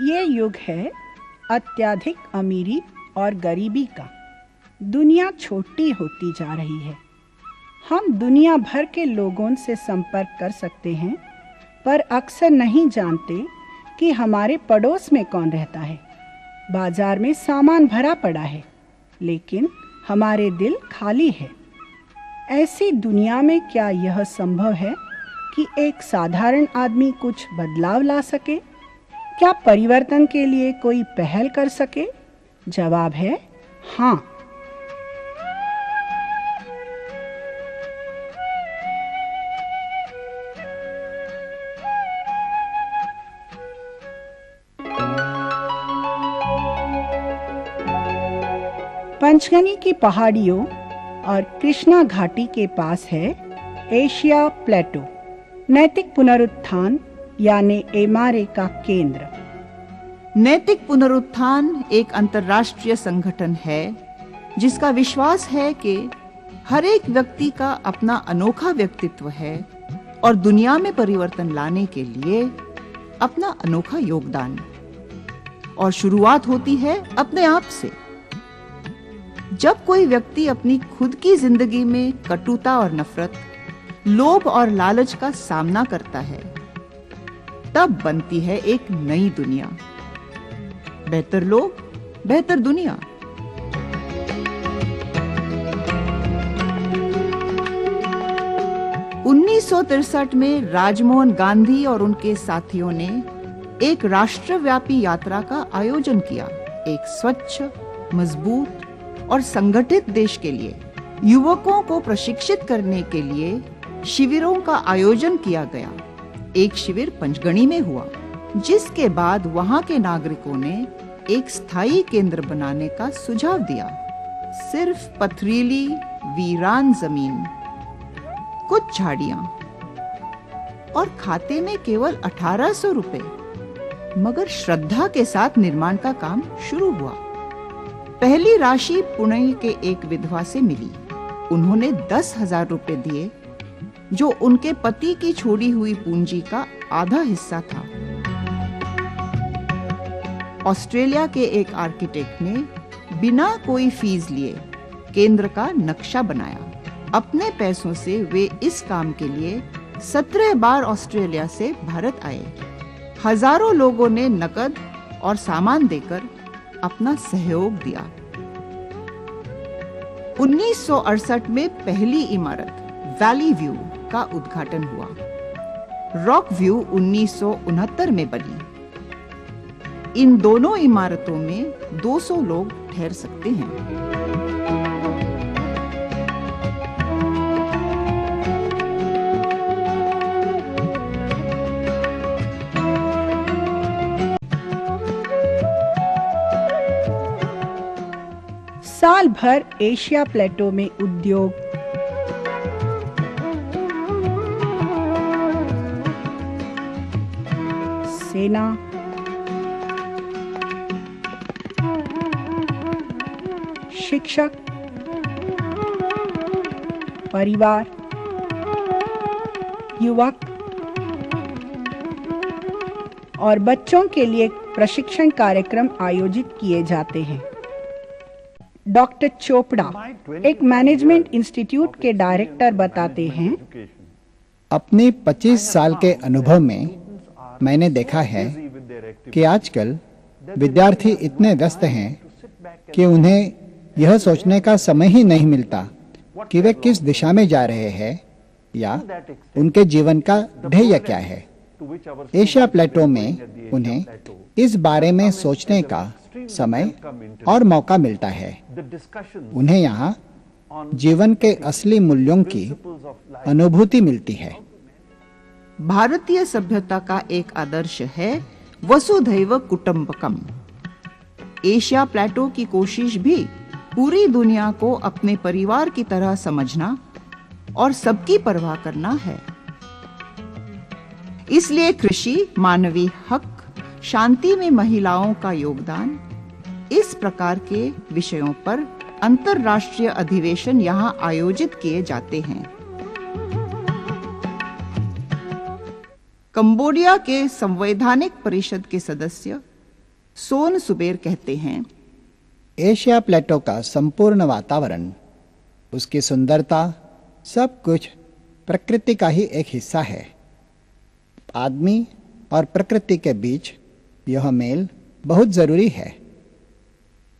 ये युग है अत्यधिक अमीरी और गरीबी का। दुनिया छोटी होती जा रही है। हम दुनिया भर के लोगों से संपर्क कर सकते हैं, पर अक्सर नहीं जानते कि हमारे पड़ोस में कौन रहता है। बाजार में सामान भरा पड़ा है, लेकिन हमारे दिल खाली है। ऐसी दुनिया में क्या यह संभव है कि एक साधारण आदमी कुछ बदलाव ला सके? क्या परिवर्तन के लिए कोई पहल कर सके? जवाब है हाँ। पंचगनी की पहाड़ियों और कृष्णा घाटी के पास है एशिया प्लेटो, नैतिक पुनरुत्थान यानी एमआरए का केंद्र। नैतिक पुनरुत्थान एक अंतर्राष्ट्रीय संगठन है जिसका विश्वास है कि हर एक व्यक्ति का अपना अनोखा व्यक्तित्व है और दुनिया में परिवर्तन लाने के लिए अपना अनोखा योगदान। और शुरुआत होती है अपने आप से। जब कोई व्यक्ति अपनी खुद की जिंदगी में कटुता और नफरत, लोभ और लालच का सामना करता है, तब बनती है एक नई दुनिया। बेहतर लोग, बेहतर दुनिया। (1963) में राजमोहन गांधी और उनके साथियों ने एक राष्ट्रव्यापी यात्रा का आयोजन किया। एक स्वच्छ, मजबूत और संगठित देश के लिए युवकों को प्रशिक्षित करने के लिए शिविरों का आयोजन किया गया। एक शिविर पंचगनी में हुआ, जिसके बाद वहां के नागरिकों ने एक स्थायी केंद्र बनाने का सुझाव दिया। सिर्फ पथरीली वीरान जमीन, कुछ झाड़ियां और खाते में केवल 1800 रुपए, मगर श्रद्धा के साथ निर्माण का काम शुरू हुआ। पहली राशि पुणे के एक विधवा से मिली। उन्होंने 10,000 रुपए दिए, जो उनके पति की छोड़ी हुई पूंजी का आधा हिस्सा था। ऑस्ट्रेलिया के एक आर्किटेक्ट ने बिना कोई फीस लिए केंद्र का नक्शा बनाया। अपने पैसों से वे इस काम के लिए 17 बार ऑस्ट्रेलिया से भारत आए। हजारों लोगों ने नकद और सामान देकर अपना सहयोग दिया। 1968 में पहली इमारत वैली व्यू का उद्घाटन हुआ। रॉक व्यू 1969 में बनी। इन दोनों इमारतों में 200 लोग ठहर सकते हैं। साल भर एशिया प्लेटो में उद्योग, सेना, शिक्षक, परिवार, युवक और बच्चों के लिए प्रशिक्षण कार्यक्रम आयोजित किए जाते हैं। डॉक्टर चोपड़ा एक मैनेजमेंट इंस्टीट्यूट के डायरेक्टर बताते हैं, अपने 25 साल के अनुभव में मैंने देखा है कि आजकल विद्यार्थी इतने व्यस्त हैं कि उन्हें यह सोचने का समय ही नहीं मिलता कि वे किस दिशा में जा रहे हैं या उनके जीवन का ध्येय क्या है। एशिया प्लेटो में उन्हें इस बारे में सोचने का समय और मौका मिलता है। उन्हें यहाँ जीवन के असली मूल्यों की अनुभूति मिलती है। भारतीय सभ्यता का एक आदर्श है वसुधैव कुटुंबकम। एशिया प्लेटो की कोशिश भी पूरी दुनिया को अपने परिवार की तरह समझना और सबकी परवाह करना है। इसलिए कृषि, मानवीय हक, शांति में महिलाओं का योगदान, इस प्रकार के विषयों पर अंतर्राष्ट्रीय अधिवेशन यहाँ आयोजित किए जाते हैं। कंबोडिया के संवैधानिक परिषद के सदस्य सोन सुबेर कहते हैं, एशिया प्लेटो का संपूर्ण वातावरण, उसकी सुंदरता, सब कुछ प्रकृति का ही एक हिस्सा है। आदमी और प्रकृति के बीच यह मेल बहुत जरूरी है।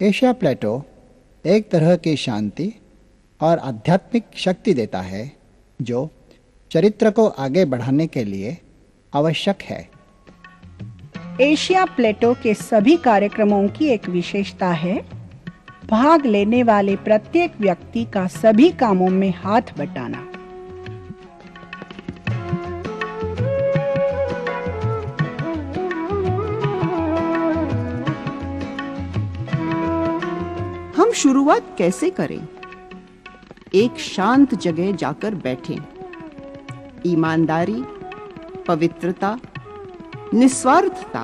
एशिया प्लेटो एक तरह की शांति और आध्यात्मिक शक्ति देता है जो चरित्र को आगे बढ़ाने के लिए आवश्यक है। एशिया प्लेटो के सभी कार्यक्रमों की एक विशेषता है, भाग लेने वाले प्रत्येक व्यक्ति का सभी कामों में हाथ बटाना। हम शुरुआत कैसे करें? एक शांत जगह जाकर बैठें। ईमानदारी, पवित्रता, निस्वार्थता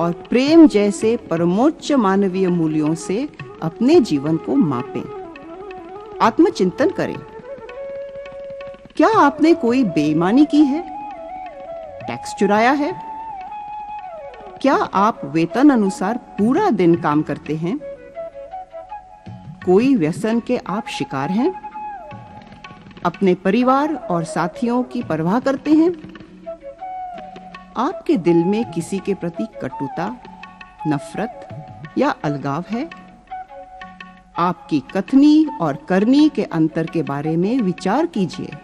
और प्रेम जैसे परमोच्च मानवीय मूल्यों से अपने जीवन को मापें। आत्मचिंतन करें। क्या आपने कोई बेईमानी की है? टैक्स चुराया है? क्या आप वेतन अनुसार पूरा दिन काम करते हैं? कोई व्यसन के आप शिकार हैं? अपने परिवार और साथियों की परवाह करते हैं? आपके दिल में किसी के प्रति कटुता, नफरत या अलगाव है? आपकी कथनी और करनी के अंतर के बारे में विचार कीजिए।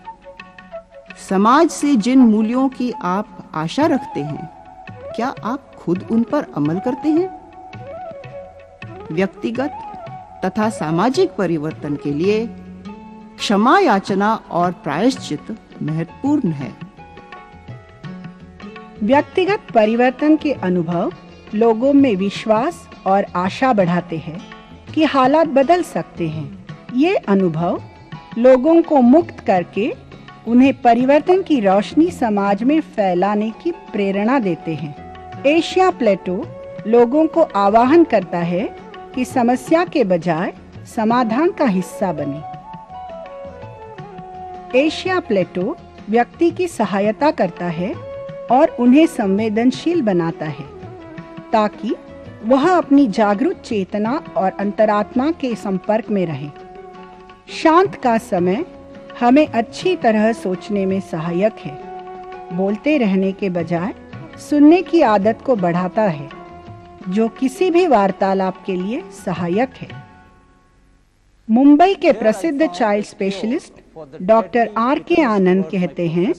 समाज से जिन मूल्यों की आप आशा रखते हैं, क्या आप खुद उन पर अमल करते हैं? व्यक्तिगत तथा सामाजिक परिवर्तन के लिए क्षमा याचना और प्रायश्चित महत्वपूर्ण है। व्यक्तिगत परिवर्तन के अनुभव लोगों में विश्वास और आशा बढ़ाते हैं कि हालात बदल सकते हैं। ये अनुभव लोगों को मुक्त करके उन्हें परिवर्तन की रोशनी समाज में फैलाने की प्रेरणा देते हैं। एशिया प्लेटो लोगों को आह्वान करता है कि समस्या के बजाय समाधान का हिस्सा बने। एशिया प्लेटो व्यक्ति की सहायता करता है और उन्हें संवेदनशील बनाता है ताकि वह अपनी जागरूक चेतना और अंतरात्मा के संपर्क में रहे। शांत का समय हमें अच्छी तरह सोचने में सहायक है। बोलते रहने के बजाय सुनने की आदत को बढ़ाता है, जो किसी भी वार्तालाप के लिए सहायक है। मुंबई के प्रसिद्ध चाइल्ड स्पेशलिस्ट डॉक्टर R.K. आनंद कहते हैं,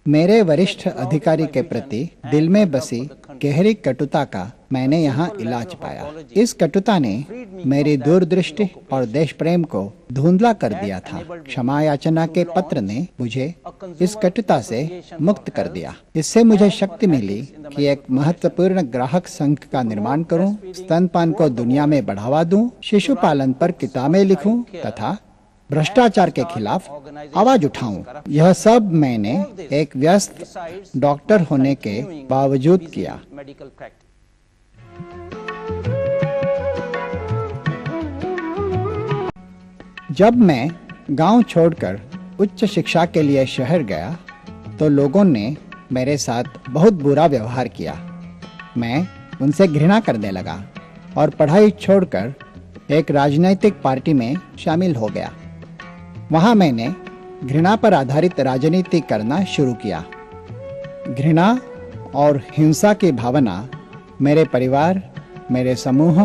मेरे वरिष्ठ अधिकारी के प्रति दिल में बसी गहरी कटुता का मैंने यहाँ इलाज पाया। इस कटुता ने मेरी दूरदृष्टि और देश प्रेम को धुंधला कर दिया था। क्षमा याचना के पत्र ने मुझे इस कटुता से मुक्त कर दिया। इससे मुझे शक्ति मिली कि एक महत्वपूर्ण ग्राहक संघ का निर्माण करूं, स्तनपान को दुनिया में बढ़ावा दूं, शिशु पालन पर किताबें लिखूं तथा भ्रष्टाचार के खिलाफ आवाज उठाऊं। यह सब मैंने एक व्यस्त डॉक्टर होने के बावजूद किया। जब मैं गांव छोड़कर उच्च शिक्षा के लिए शहर गया तो लोगों ने मेरे साथ बहुत बुरा व्यवहार किया। मैं उनसे घृणा करने लगा और पढ़ाई छोड़कर एक राजनीतिक पार्टी में शामिल हो गया। वहां मैंने घृणा पर आधारित राजनीति करना शुरू किया। घृणा और हिंसा की भावना मेरे परिवार, मेरे समूह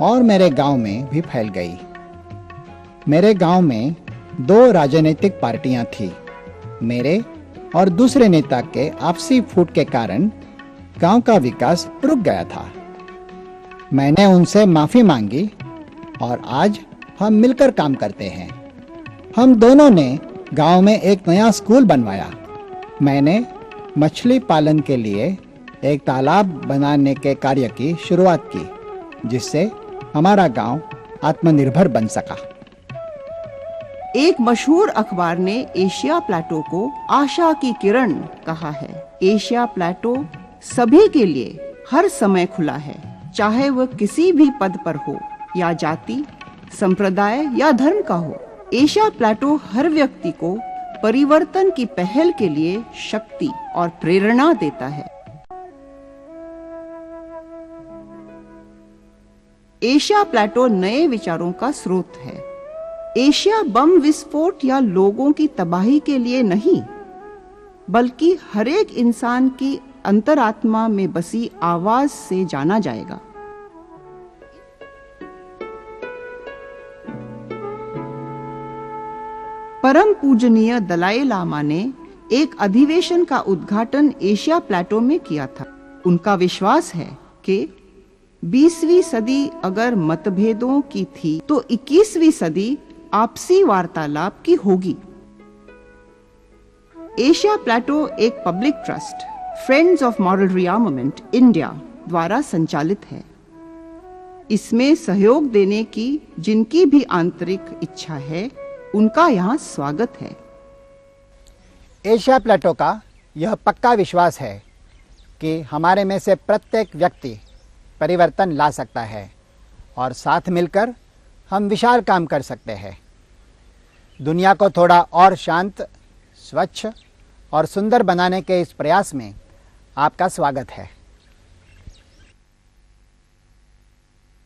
और मेरे गांव में भी फैल गई। मेरे गांव में 2 राजनीतिक पार्टियां थी। मेरे और दूसरे नेता के आपसी फूट के कारण गांव का विकास रुक गया था। मैंने उनसे माफी मांगी और आज हम मिलकर काम करते हैं। हम दोनों ने गांव में एक नया स्कूल बनवाया। मैंने मछली पालन के लिए एक तालाब बनाने के कार्य की शुरुआत की, जिससे हमारा गांव आत्मनिर्भर बन सका। एक मशहूर अखबार ने एशिया प्लेटो को आशा की किरण कहा है। एशिया प्लेटो सभी के लिए हर समय खुला है, चाहे वह किसी भी पद पर हो या जाति, संप्रदाय या धर्म का हो। एशिया प्लेटो हर व्यक्ति को परिवर्तन की पहल के लिए शक्ति और प्रेरणा देता है। एशिया प्लेटो नए विचारों का स्रोत है। एशिया बम विस्फोट या लोगों की तबाही के लिए नहीं, बल्कि हर एक इंसान की अंतरात्मा में बसी आवाज से जाना जाएगा। परम पूजनीय दलाई लामा ने एक अधिवेशन का उद्घाटन एशिया प्लेटो में किया था। उनका विश्वास है कि 20वीं सदी अगर मतभेदों की थी तो 21वीं सदी आपसी वार्तालाप की होगी। एशिया प्लेटो एक public trust friends of moral rearmament India द्वारा संचालित है। इसमें सहयोग देने की जिनकी भी आंतरिक इच्छा है, उनका यहाँ स्वागत है। एशिया प्लेटो का यह पक्का विश्वास है कि हमारे में से प्रत्येक व्यक्ति परिवर्तन ला सकता है और साथ मिलकर हम विशाल काम कर सकते हैं। दुनिया को थोड़ा और शांत, स्वच्छ और सुंदर बनाने के इस प्रयास में आपका स्वागत है।